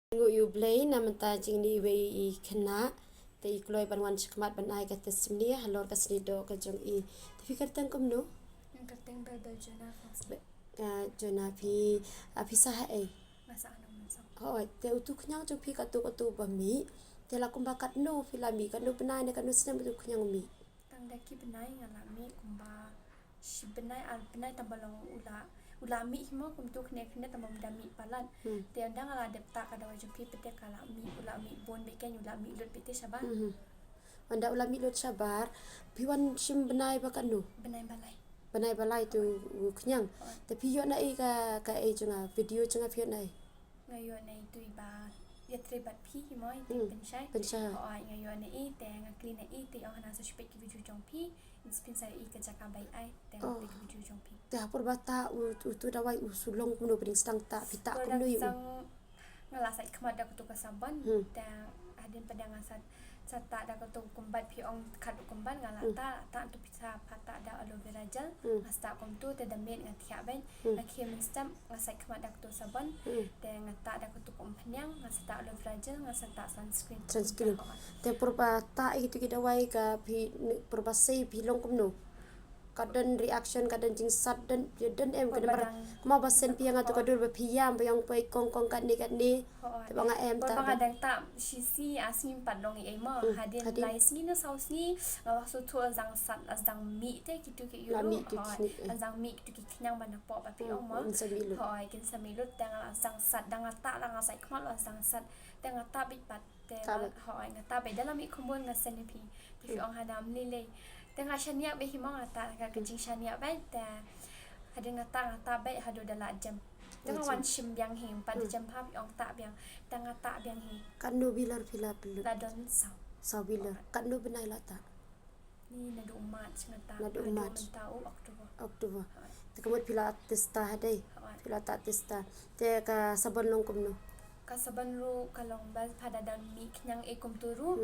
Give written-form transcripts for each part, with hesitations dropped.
Ngu blay namanta jingni we khna te ikloi banwan chikmat banai ka tesmni halor ka snido ka jong i fikar tang komno Kateng bebel jona jona phi sa ai masa anong masa. Hoi te utu khnyang jo phi ka tu ba mi te la kumba kat no phi la mi ka no banai ne ka no snem tu khnyang mi Tang daki benai ngala mi kumba si benai al benai tambalong ula mi himo kum tu khne tamam dami palan te andang ala depta ka dawa jumpi pete kala mi ula mi bon be ken ula mi lut pete saban anda ula mi lot sabar piwan sim banai ba ka no banai balai tu khnyang te phi yo na ai ka ai junga video junga phi na ai ngayo na itu iba yetre bat phi himo ite pensai ngayo na i te ngakli na i te ohana sa spek video jongpi inspensai i ka JAKA bai ai te ngakli video jongpi te hapur bata tu dawai usulong kuno bring stang ta pita kuno yu ngala sai khmat da kutu ka saban te adin padang asat sata da kutu kumbat phi ong khat kumban ngala ta tu pisa pata da aloe vera gel asta kom tu te damen ngathia ben ngakhem stam ngasai khmat da kutu saban te ngata da kutu kom phanyang ngasta aloe vera gel ngasta sunscreen te purba ta itu ki dawai ka phi purba sei phi long kumno kadang reaction kadang jing sat dan em kadang ma basen piang atu kadur ba phiyam bayang pai kong kat ni te banga em ta banga dang ta si asim padlong i mo hadin lai sni na saus ni so tu azang sat azang mi te kitu ki yu azang mi kitu ki knyang ban po pa pi ong mo hoi kin samilut dang azang sat dang ta dang sai khmal azang sat dang ta bi pat te hoi ngata be dalam i khombon ngasen pi ong hanam li le tengah shania be himong ata ka kencing shania ba ta hadin ngata ba hadu dala jam tengah wan shim biang him pada jam phap ong ta biang tengah ta biang hi kan no bilar pila pelu la don sa bilar kan no benai la ta ni na do mat ngata na do mat tau oktober te kamut pila testa hadai pila ta testa te ka sabon long kumno ka saban ru kalong bal pada dan mi knyang e kum turu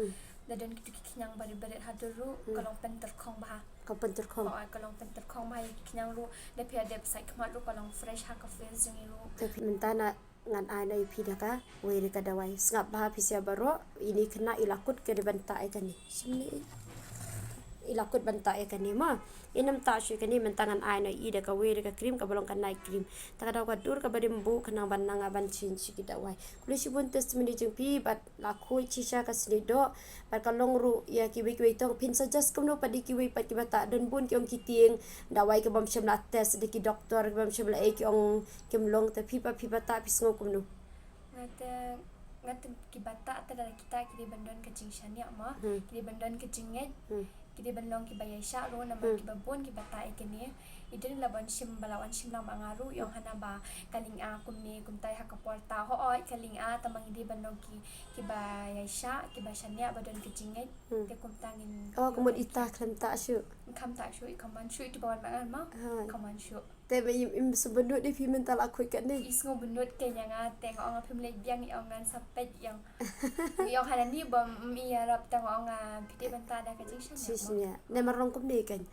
dadon kitu knyang bari haduru kalong penter khong ba ka penter khong kalong penter khong ba knyang ru de pia de sai khmat ru kalong fresh ha ka face jeng ru te mentana ngan ai nai phi daka we re ka dawai ngap ba phi sia baro ini kena ilakut ke de banta ai kan ni simni ilakut banta ai kan ni ma inam ta shi kan ni mentangan ai nai i de ka we re ka cream ka balong kan nai cream ta ka daw ka dur ka badim bu kena ban nanga ban chin chi ki dawai kuli shi bun testimony jeng pi bat la khoi chi sha ka sli do bat ka long ru ya ki we tong pin suggest kum no padi ki we pat ki bata don bun ki ong ki tieng dawai ka bam shem la test de ki doctor ka bam shem la e ki ong kim long te pi bata pi sngo kum no ngata ki bata ta da kita ki bandon ke jing shania ma ki bandon ke jinget kidi benlong ki bayai sha ro na ki babon ki bata ikene idin laban shim balawan shim lang mangaru yong hana ba kaling a kumni kumtai hakaporta ho oi kaling a tamang di benlong ki bayai sha ki basania badon ki jinget te kumtangin kumut ita klam ta shu kam ta shu ikaman shu itu bawan mangan ma kaman shu te be im subendut di fi mental aku kan ni isngo benut ke nyanga te ngong phim le biang i ongan sapet yang yong hana ni bom mi arab ta ngong piti banta da ka jing nya ne marong kum ni kan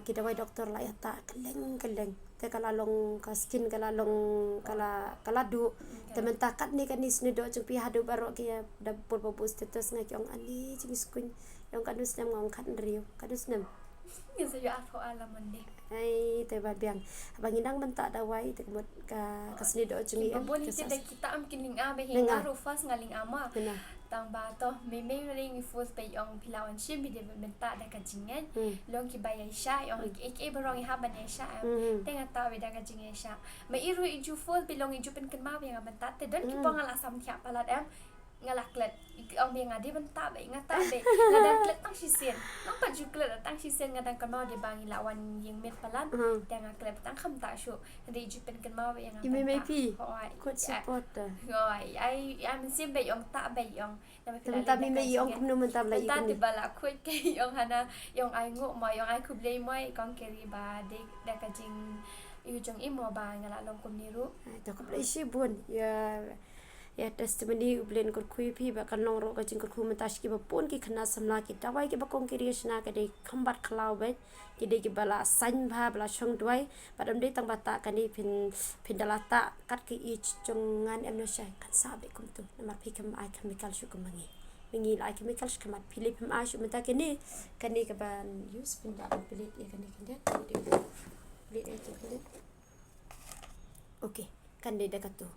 kita wai doktor la ya ta keleng te kala long ka skin kala long kala du te menta kat ni kan ni sni do chung pi hadu baro ki da pur status ngai kyong ani jing skun yong kadus nam ngong khat riu kadus nam ya sa yo afo alaman ni ai te ba biang bangindang menta dawai te mut ka sni do chung i babon ite de kita am kining a be hinga ro fas ngaling ama tang ba to me ring fus pe yong pilawan shim bi de menta da ka jingen long ki bayai sha yong ek barong ha ban sha tenga ta be da ka jingen sha me iru iju fus bilong iju pen kan ma be nga menta te don ki pong ala sam thia palat em ngalak let ông bia ngadi benta be ngata be ngadan klet tang sisen nang pa ju klet tang sisen ngadan kan mau de bangi lawan yeng met palan tanga klet tang kham ta shu de ju pen kan mau be nga ime me pi could support rồi ai mình xem be ông ta be ông ta mi me yong kum no mentam la ta ti bala khoi ke ông hana ông ai ngo mo ông ai kuble moi kong keri ba de da ka jing yu jong imo ba ngala long kum ni ru to kuble shi bun ya ya testimoni ublen kor kui pi ba kan long ro ka jing kor khu matash ki ba pon ki khana samla ki dawai ki ba kong ki riashna ka de khambat khlau ba ki de ki bala san bha bala chong dwai ba dam de tang bata kan ni phin dalata kat ki ich chongan em no shai kan sa be kum tu na pi kam ai chemical shu kum mangi mingi lai chemical shkamat philip am ashu mata ke ni kan ni ka ban use pin da philip ya kan ni kan dia philip itu kan dia okay kan dia dekat tu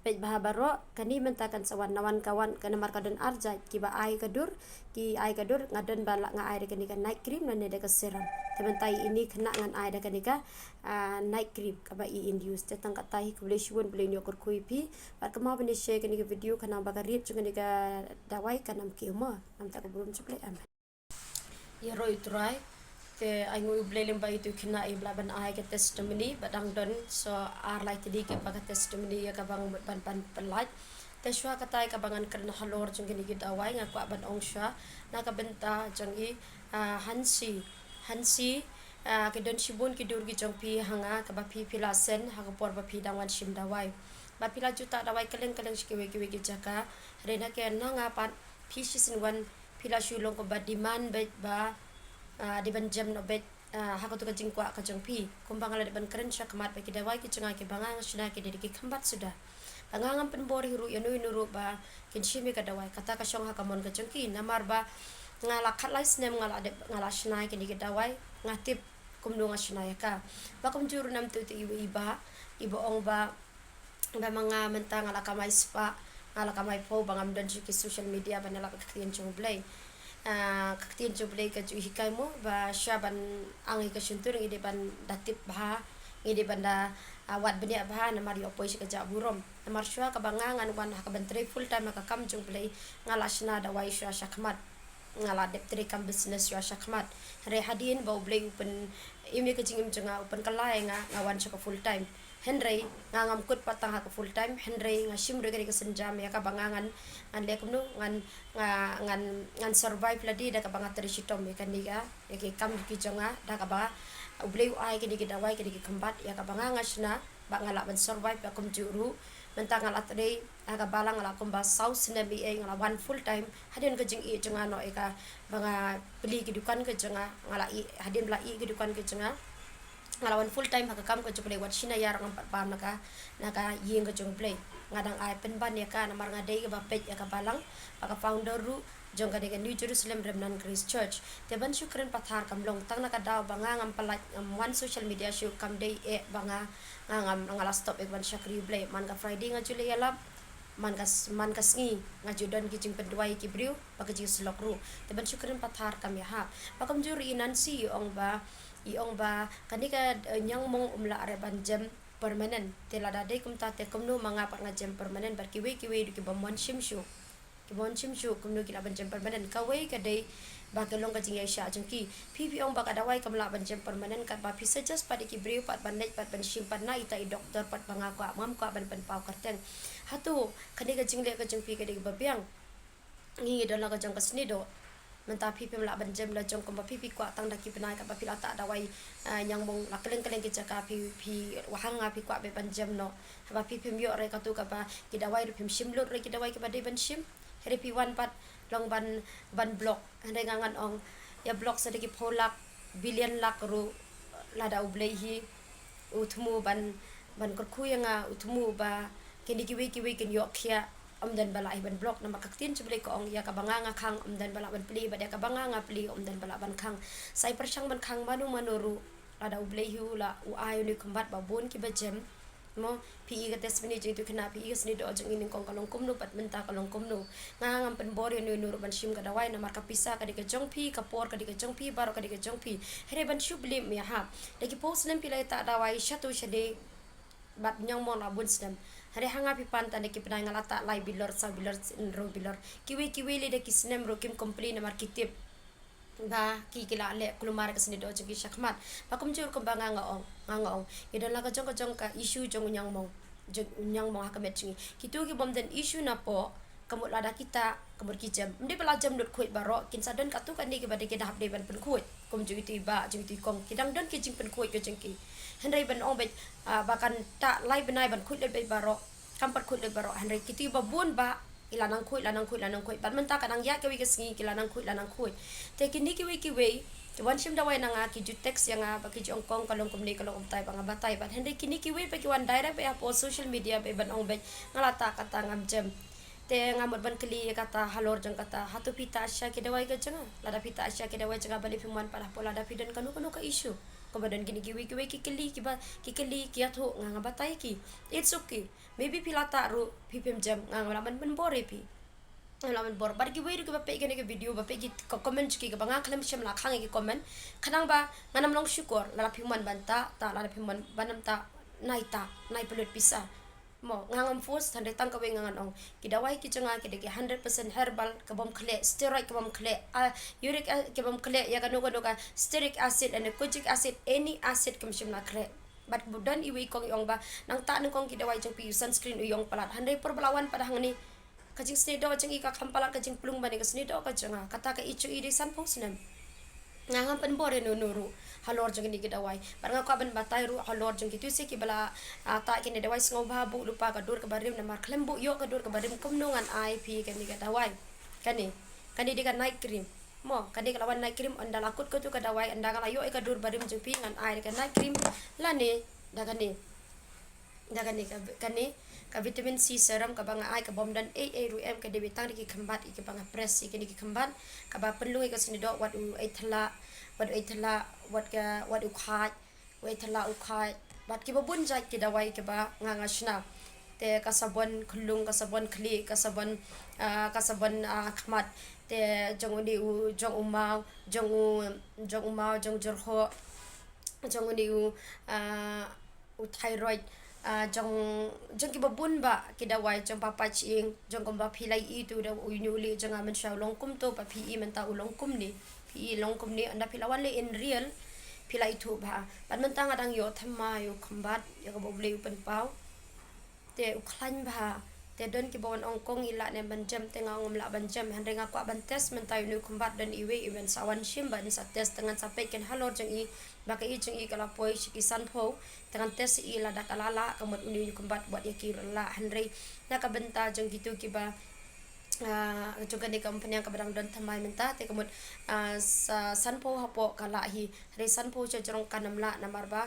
pej baha baro kani mentakan sawan nawan kawan kana markadon arjai ki ba ai kadur ngadon bala nga ai kani kan night cream nan de ka serum tementai ini kena ngan ai da kani ka night cream ka ba i induce tetang katai ku boleh shun boleh ni okor kui pi ba kama bani share kani ka video kana ba ka riet chung ni ka dawai kanam ki ma nam ta ko belum chuple am ya roi try ke ai ngui blelem ba itu kena i blaban ai ke testimony badang don so ar lai tadi ke baga testimony ya ka bang ban pelat te shwa katai ka bangan kerna halor jung ni gi dawai nga kwa ban ong shwa na ka benta jang i hansi ke don shibun ki dur gi jong pi hanga ka ba pi pilasen ha ko por ba pi dangwan shim dawai ba pila juta dawai keleng shkiwe ki jaka rena ke na nga pat pi sisin wan pila shulong ko ba demand ba di ban jam no bet hako tu ka jingkwa ka jong pi kumbang ala ban keren sya kamat pa ki dawai ki chunga ki bangang shina ki dedi ki khambat sudah bangangam penbor hiru yanu nuru ba kin shimi ka dawai kata ka shong ha kamon ka jong ki namar ba ngala khat lai snem ngala shina ki di dawai ngatip kumdu nga shina ya ka ba kum juru nam tu iba ong ba mga mentang ngala kamai spa ngala kamai po bangam dan ki social media banala ka kien chung blay kaktiin jublay ka ju hikay mo ba siya ban angi ka syuntur ngidi ban datip baha ngidi ban da wat bani baha na mari opoy siya ka jaburom na mar siya ka bangangan wan hakabantre full time makakam jublay ngala siya na dawai siya syakmat ngala deptre kam business siya syakmat re hadin ba ublay upen imi ka jingim junga upen kalay nga ngawan siya ka full time Henry ngangam kut patang ha full time Henry nga shimre ka senjam ya ka bangangan ngan lekum no ngan survive ladi da ka banga trisitom ya kan diga ya ki kam ki jonga da ka ba ublei ai ki digi dawai ki digi kembat ya ka banganga shna ba ngala ban survive ya kum juru mentang ngala tadi aga balang ngala kum ba south sinabi e ngala one full time hadin ka jing i jonga no e ka banga beli ki dukan ka jonga ngala i hadin bla i ki dukan ka jonga ngalawan full time hakakam ko juplay wat sina yar ng pam naka yeng ko jung play ngadang ay penban ya ka namar ngaday ka bapet ya ka balang paka founder ru jong ka de New Jerusalem Remnant Grace Church te ban syukren pathar kam long tang naka daw banga ngam palat one social media show kam day e banga ngam ngala stop e ban syakri play man ka Friday nga julay alap man ka sngi nga judon ki jing pendwai ki briu paka jing slok ru te ban syukren pathar kam ya ha pakam juri nansi iong ba kanika nyang mong umla are ban jam permanent tela dadai kum ta te kum no manga par nga jam permanent bar kiwe du ki bamwan shimshu kum no ki la ban jam permanent ka we ka dai ba ka long ka jing ya sha jung ki pi ong ba ka dawai kam la ban jam permanent ka ba pi suggest pa de ki briu pat ban net pat ban shim pat na ita i doctor pat banga ko mam ko ban pau karten hatu kanika jing le ka jung pi ka de ba biang ngi do la ka jung ka snido menta pipi mla ban jam la jong ko pipi kwa tang da ki penai ka papi la ta dawai yang mong la keleng ki jaka pi wahang api kwa be ban jam no ba pipi myo re ka tu ka ba ki dawai ru pim shimlut re ki dawai ki ba de ban shim here pi wan pat long ban block ande ngangan ong ya block sa de ki pholak billion lak ru la da ublei hi utmu ban kor khuyanga utmu ba kini ki we kin yok khia dan bala ban blok na makaktin chublay ko ong ya kabanganga khang dan bala ban pli ba ya kabanganga pli dan bala ban khang sai persyang ban khang manuru ada ublay hu la u ayo ni kumbat ba bon ki ba jem mo pi ga tesmini jitu kena pi ga sni do jeng ini kong kalong kumno pat menta kalong kumno ngangam pen bor yo nur ban shim ga dawai na marka pisa ka de jong pi ka por ka de jong pi baro ka de jong pi here ban shubli mi ha de ki post nem pilai ta dawai shatu shade bat nyang mo la bun stem hari hanga pi panta de ki penai ngalata lai bilor sa bilor ro bilor kiwi le de ki snem ro kim complain mar kitip ba ki kila le kulumar ka sini do jeng syakmat pakum jur kembang nganga ong idon la ka jong ka issue jong nyang mo hakamet chingi kitu ki bom den issue na po kamut lada kita kamut ki jam mde bela jam dot khuit baro kin sadon ka tu kan ni ki bade ki dahap de ban pen khuit kum ju itu iba ju itu kong kidang don ki jing pen khuit ke jeng ki hendai ban ong be bakan ta lai benai ban khuit le be baro kampat khut le baro hanre kitu babun ba ilanang khoi ban menta kadang ya ke wi ke singi ilanang khoi te kini ki we wan shim dawai nanga ki ju text yang ba ki jong kong kalong kumni kalong umtai ba ngabatai ban hanre kini ki we pa ki wan direct ba po social media ba ban ong ba ngalata kata ngam jam te ngamot ban kli kata halor jang kata hatu pita asya ki dawai ke janga lada pita asya ki dawai janga bali pimuan pada pola da pidan kanu ka isu kemudian gini kiwi ki keli ki atho nga batai ki it's okay maybe pilata ru pipem jam nga laman ben bore pi laman bor bar ki wei ru bape ki video bape ki comment ki ba nga klam sham la khang ki comment khanang ba nganam long syukur la pimuan banta ta la pimuan banam ta nai pelut pisa mo ngangam force than tang ka ngangan ong kidawai ki changa ki de 100% herbal ka bom khle steroid ka bom khle uric ka bom khle ya ka no ka stearic acid and kojic acid any acid kam shim na khle but budan iwi kong yong ba nang ta nang kong kidawai jang pi sunscreen uyong palat handai por belawan pada hangni kajing snedo jang i ka khampala kajing plung bani ka snedo ka changa kata ka ichu iri san pong sinam ngangam pen bore no nuru halor jeng ni kidawai barang ko ban batai ru halor jeng kitu se ki bala ta ki ni dawai sngo ba bu lupa ka dur ka barim na mar klembu yo ka dur ka barim kumnungan ip kan ni kidawai kani di kan night cream mo kani ka lawan night cream anda lakut ko tu kidawai anda ka layo ka dur barim jeng pi ngan ai ka night cream lani da kani ka vitamin C serum ka banga ai ka bom dan ru m ka de bitang ki khambat ki banga press ki ni ki khambat ka ba perlu ka sini do wat u ai thala wat u khat wai thala u khat bat ki babun jai ki dawai ki ba nga shna te ka sabon khulung ka sabon khli ka sabon khmat te jong ni u jong umau jong jorho jong ni u thyroid jong ki babun ba ki dawai jong papa ching jong kom ba philai I tu da unyuli jong amen shaw long kum to pa phi men ta ulong kum ni phi long kum ni anda philawan le in real philai tu ba ban men ta ngadang yo thamma yo khambat yo ko boble pen pau te uklan ba te don ki bon ong kong ila ne ban jam te ngam la ban jam han renga kwa ban test men ta yu khambat dan iwe even sawan shim ban sa test dengan sampai ken halor jeng I baka I jeng I kala poi sikisan pho dengan tes I la dakalala kamot uni kumbat buat yakir la hanre naka benta jeng gitu kiba juga ni company yang kabadang don thamai menta te kamot sa sanpo hapo kala hi re sanpo jong kanam la namar ba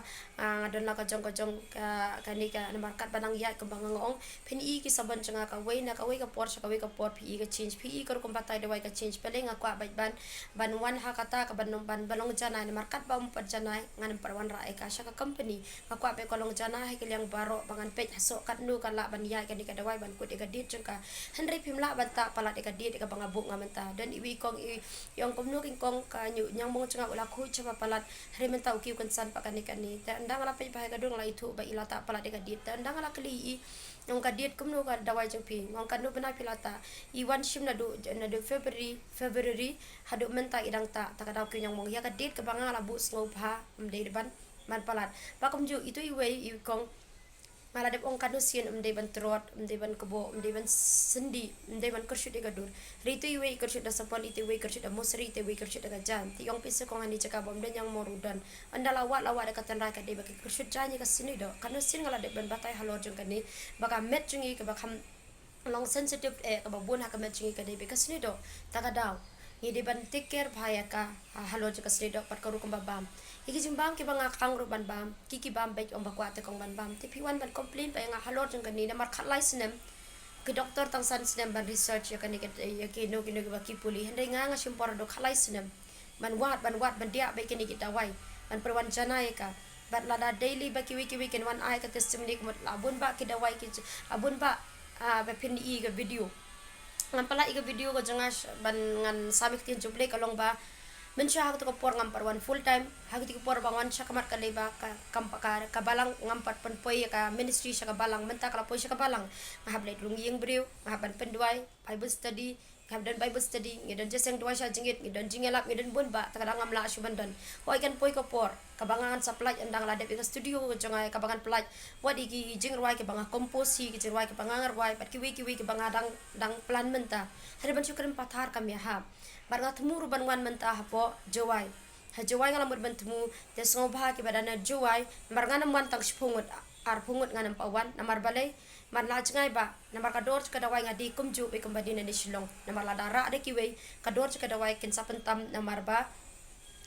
don la ka jong kani ka namar kat banang ya kembang ngong pin I ki saban janga ka wei ka por pi ka change pi ka ko batai de wai ka change pele nga kwa ban wan ha kata ka ban balong jana namar kat ba umpat jana ngan parwan ra ka sha ka company ka kwa pe kolong jana he kiliang baro bangan pe hasok kat nu kala ban ya kani ka dawai ban ku de ka dit jong ka henry pim la ban ta pala de ka dit ka bangabuk ngamenta dan iwi kong yang komno king kong ka nyang mong changa ula khu chapa palat hre menta uki kan san pa kani ta ndang la pe pa ka dong la itu ba ila ta pala de ka dit ta ndang la kli I yang ka dit komno ka dawai jong pi ngong kan nu bena pilata I wan shim na do February hadu menta idang ta ka daw ki nyang mong ya ka dit ka bangala bu sngo pha mde ban man palat pa kom ju itu iwe I kong mala de ong kanu sien mde ban trot mde ban kebo mde ban sendi mde ban kershut de gadur ritu iwe kershut da sapon itu iwe kershut da musri itu iwe kershut da jan ti ong pise kong ani caka bom dan yang morudan anda lawat de katan raka de baki kershut jani ka sini do kanu sin ngala de ban batai halor jong kani baka met jungi ka bakam long sensitive ka babun ha ka met jungi ka de baka sini do takadaw ni de ban take care bhaya ka halor jong ka sini do pat karu kambabam iki jimbang ki banga kang ru ban bam kiki bam bek om bakwa te kong ban bam te piwan ban complain pa nga halor jeng kani na mar khatlai sinem ki doktor tang san sinem ban research ya kani ya ki no ba ki puli hende nga simpor do khalai sinem ban wat ban dia be kini kita wai ban perwan jana ka bat lada daily ba ki wiki ken wan ai ka testimony kumot abun ba ki dawai ki abun ba ba pin I ga video ngampala I ga video ko jangas ban ngan samik tin juble kalong ba mensya hak to por ngam parwan full time hak ti por bangon sya kamar kaleba ka balang ngam pat pen poi ka ministry sya ka balang menta kala poi sya ka balang ngahablay lungi yang brio ngahaban penduai bible study ngahaban bible study ngidan jeseng dua sya jingit ngidan jingelap ngidan bun ba takadang ngam la syubandan hoi kan poi ko por kabangan supply andang la de studio jongai kabangan pelaj wat igi jingrwai ke banga komposi ke jingrwai ke bangangar wai pat kiwi ke bangadang dang plan menta hariban syukurin pathar kami ha barga temu ruban wan menta hapo jawai ha jawai ngalam ban temu te sngo bha ke badana jawai marngana man tang shpungut ar pungut nganam pawan namar balai man la jangai ba namar kador ka dawai ngadi kumju be kembadi na shilong namar la dara de kiwe kador ka dawai kin sapentam namar ba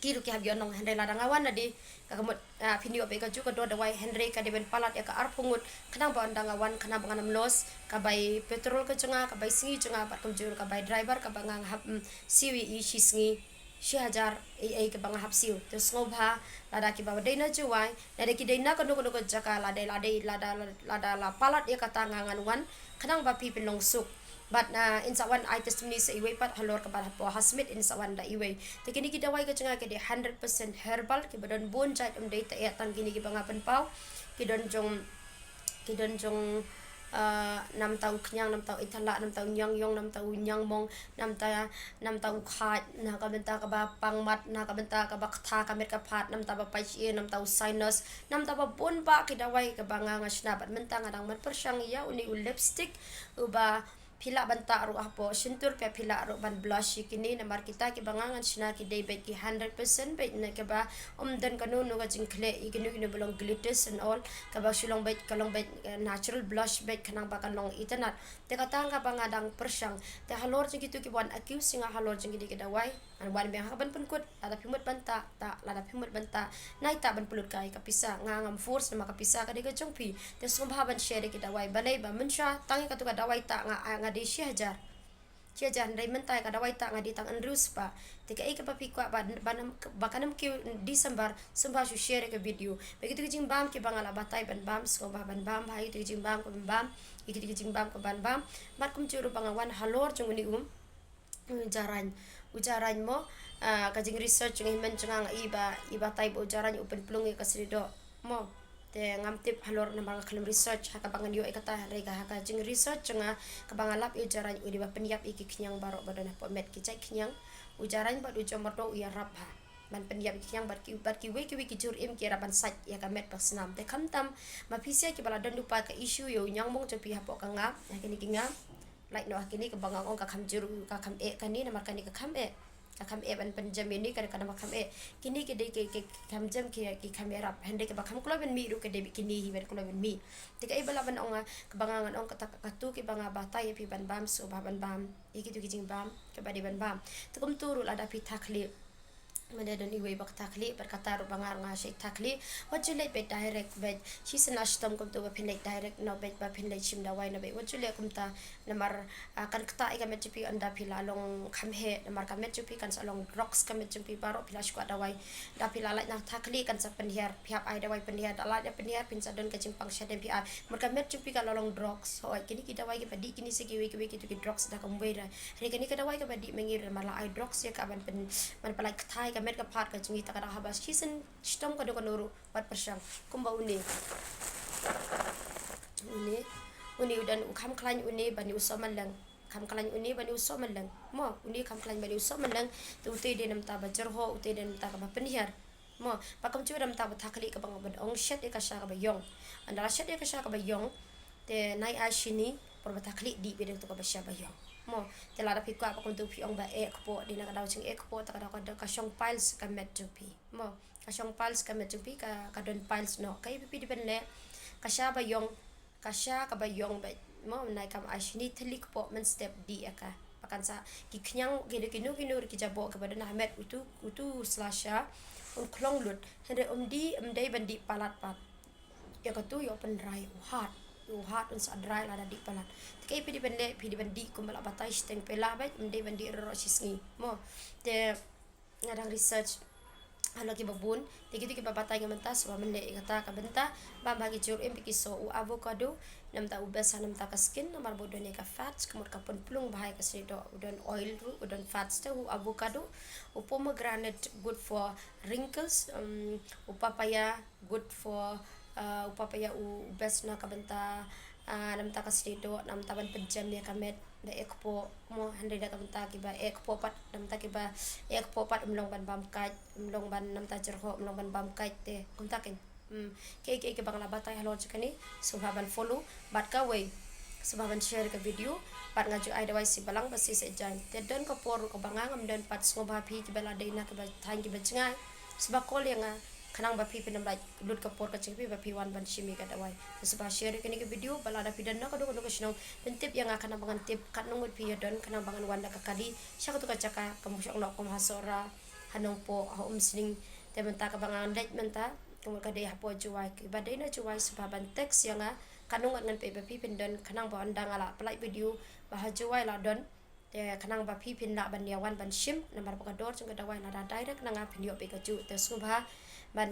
kiru ki habio nong hendai ladang awan nadi kakamut video be ka ju ka do dawai hendai ka deben palat ya ka arpungut kanang ba andang awan kanang banganam los ka bai petrol ka chunga ka bai singi chunga pat kumjur ka bai driver ka bangang hap siwi i shisngi 1000 ai ka bang hap siu to ngobha lada ki ba dai na juwai lada ki dai na ka no ko jaka lada la palat ya ka tangangan wan kanang ba pi pinong suk but in sawan I testimony sa iwe pat halor ka ba po hasmit in sawan da iwe te kini kita wai ka chunga ke de 100% herbal ki badon bon jai dai ta tan kini ki banga pau ki don jong năm tàu khnyang 5 tàu ithala 5 tàu nyang yong 5 tàu nyang mong 5 tàu khat na ka benta ka ba pangmat na ka benta ka ba tha ka met ka phat 5 tàu ba pai chi 5 tàu sinus 5 tàu ba bon ba ki dawai ka banga ngasna bat menta ngadang mat persyang ya uni lipstick uba pila banta ru apo sintur pe pila ru ban blush kini namar kita ki bangangan sina ki day bet ki 100% bet na ka ba dan kanu no ga jingkle ikinu kinu belong glitters and all ka ba silong bet kalong bet natural blush bet kanang ba kanong itanat te katang ka bangadang persyang te halor jing kitu ki wan accuse singa halor jing ki dawai an wan be ha ban penkut ada pimut banta ta lada pimut banta nai ta ban pulut kai ka pisa ngangam force na makapisa ka de ga jongpi te sumbaban share ki dawai banai ba mensha tangi ka tu ka dawai ta nga di 1000 ndai mentai ka dawai tak ngadi tang andrus pa tika ika papi kwa banam bakanam ki December sumba su share ke video begitu jing bam ki bangala batai ban bam so ba ban bam hai tu jing bam ko bam iki jing bam ko ban bam mat kum churu bangawan halor chung ni ujaran mo ka jing research ngi men chunga iba tai bo ujaran open plung ka srido mo te ngam tip halor na mga kalam research haka bangan yo ikata rega haka jing research nga kabangalap ujaran udi ba penyap iki knyang baro badana po met ki chai knyang ujaran ba du jomordo ya rabha man penyap knyang bar ki we ki jur im ki raban sat ya ka met pasnam te kamtam ma pisia ki bala dan lupa ka issue yo nyang mong chopi hapo ka nga kini kinga like no kini ka bangang ong ka kamjur ka kam e kani na markani ka kam e kam eban penjam ini kadang makam kini ke de ke kam jam ke kamera hande ke bakam kula ben mi ru ke de kini hi ben kula ben mi tika ibala ban onga kebangangan ong katu ke banga batai pi ban bam so ban bam iki tu kijing bam ke badi ban bam tukum turu ada pi takli mada don iwe bak takli berkata ru bangar nga shek takli wajule be direct be she's an ashtam kum to be pinlek direct no be ba pinlek chim da wai no be wajule kum ta namar kan kta iga met chupi anda pila long khamhe namar ka met chupi kan salong rocks ka met chupi baro pila shkwa da wai da pila lai na takli kan sa penhiar pihap ai da wai penhiar da lai da penhiar pin sa don ka chimpang shade pi ai mar ka met chupi ka long rocks so kini kita wai ke padi kini se kiwe ki tu ki rocks da kam wai ra re kini ka da wai ka padi mengir mala ai rocks ya ka ban pen man palai kthai met ka part ka jungi takara habas kisen stom ka do kanuru pat persyang kumba uni udan ukam klan uni bani usoman lang kam klan uni bani usoman lang mo uni kam klan bani usoman lang tu te de nam ta bajar ho te de nam ta ka penhiar mo pakam chu nam ta ba thakli ka bang ban ong shet e ka sha ka bayong andala shet e ka sha ka bayong te nai ashini por ba thakli di be de to ka ba sha bayong mo telada pi kwa pa kun tu pi ong ba ekpo di na ka daw ching ekpo ta ka daw ka syong piles ka met tu pi mo ka syong piles ka met tu pi ka don piles no kai pi di ben le ka sha ba yong ka sha ka ba yong ba mo nai kam ashini telik po men step di aka pakan sa ki knyang gele kinu ki jabo ka ba na met utu slasha un klong lut hende di dai bandi palat pat ya ka tu yo pen rai uhat un sa dry la di palat kay pidi bandi kumbala batay steng pela ba mde bandi ro sisngi mo te ngadang research halo ki babun tigitu ki babatay nga mentas wa mende ikata ka benta ba bagi jur em pikiso u avocado nam ta ubes nam ta ka skin namar bodon ka fats kumur ka plung bahay ka sido udon oil ru udon fats te u avocado u pomegranate good for wrinkles u papaya good for upapaya ubes na kabenta nam ta kasrido nam ta ban penjam ya kamet da ekpo mo hande da kabenta kiba ekpo pat nam ta kiba ekpo pat umlong ban bam kait umlong ban nam ta jerho umlong ban bam kait te kumta ken ke bangla batay halor chakani subaban follow bat ka way subaban share ka video pat ngaju ai dawai si balang basi se jan te don ko por ko bangangam don pat ngoba phi ki bala dei na ka ba thangi ba chngai subakol yang kanang ba pi pinam like lut kapor ka cingpi ba pi wan ban shimi ka dawai sebab share kini ke video bala da pidan na ka do sino tip yang akan bangan tip kat nungut pi don kanang bangan wanda ka kali syak tu ka jaka kamusyak nok kom hasora hanong po ha sling te menta ka bangan let menta kung ka de hapo juwai ki ba de na juwai sebab ban teks yang kanungat ngan pe ba pi pindan kanang ba anda ngala play video ba juwai la don te kanang ba pi pin la ban dia wan ban shim nambar pa dor chung ka dawai na da direct nang video pe ka ju te subha ban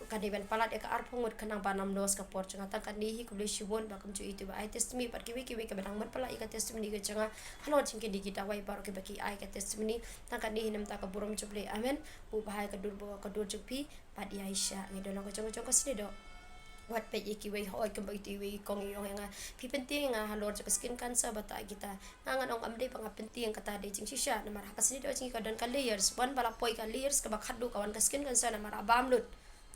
kadi ban palat ka arpungut kanang ba nam dos ka por chung ta kan ni hi ku le shibon ba kam ju itu ba ai testimony pat ki wi ka badang mat pala ka testimony ka changa halo ching ke di kita wai bar ke ba ki ai ka testimony ta kan ni nam ta ka burum chuple amen bu bahai ka dur jupi pa di aisha ngi do ka chung ka sini do wat pe ki wei hoi ke bai ti wei kong yong nga pi penting nga halor ka skin cancer bata kita ngangan ong amde pang penting kata de jing shisha na mar hakasini do jing ka don ka layers wan bala poi ka layers ka bakhadu kawan ka skin cancer na mar abam lut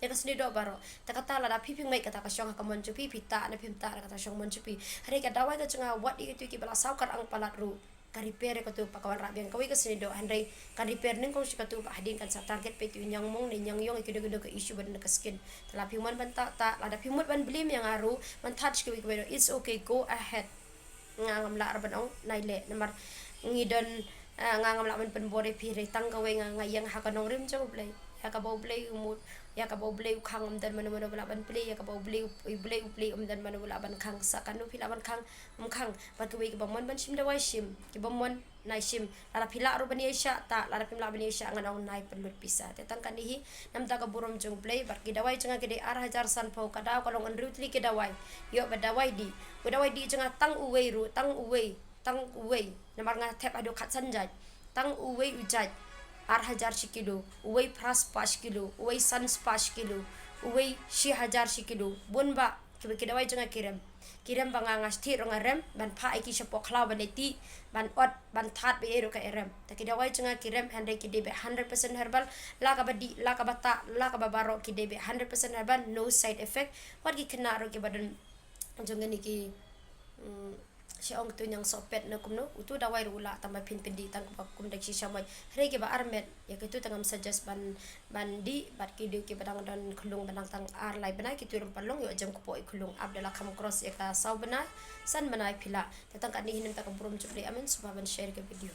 ya kasini do baro ta kata la da pi ping mai kata ka shong ka mon chu pi ta na pim ta kata shong mon chu pi hari ka dawai ka chunga wat itu ki bala saukar ang palat ru ka repair ka tu pakawan rabiang kawi ka sini do handai ka repair ning kong ka tu hading kan sa target pe tu nyang mong ni nyang yong ikido ka issue ban ka skin tala piman ban ta ada pimut ban blim yang aru man touch ki wi it's okay go ahead ngam la ban ong naile namar ngidon ngam la ban pen bore pi re tang ka we yang ha ka nong rim jong play ya ka bau play umut ya ka bau play khang dan manu bala ban play ya ka bau play dan manu bala ban khang sa kanu pila ban khang khang ba ki we ki bamon ban shim da wai shim ki bamon nai shim la pila ro ban yesha ta la pimla ban yesha nganong nai pelut pisa te tang kan hi nam ta ka burom jong play bar ki dawai changa ki de ar hajar san pau ka daw kalong an rutli ki dawai yo ba dawai di changa tang uwei namar nga thep ado khat sanjai tang uwei ujai 8,000 kilo, uway pras 5 kilo, uway sans 5 kilo, uway 6,000 kilo, bunba kidawai junga kiram bangangas ti ronga rem ban pa iki shapo klau ban leti ban ot ban that be ero ka rem ta kidawai junga kiram hande kidebe 100% herbal la ka badi la ka bata la ka babaro kidebe 100% herbal no side effect wat ki kena ro ki badan junga ni ki siang tu yang sopet na kumno utu dawai rula tambah pin di tang kum dak shisha mai re ke ba armet ya ke tu tangam suggest ban di bat ki de ke badang dan khulung banang tang ar lai bana ki tu rum palong yo jam ko poi khulung abdala kham cross ya ka sau bana san bana pila tatang kan ni hin ta ka burum chupli amen suba ban share ke video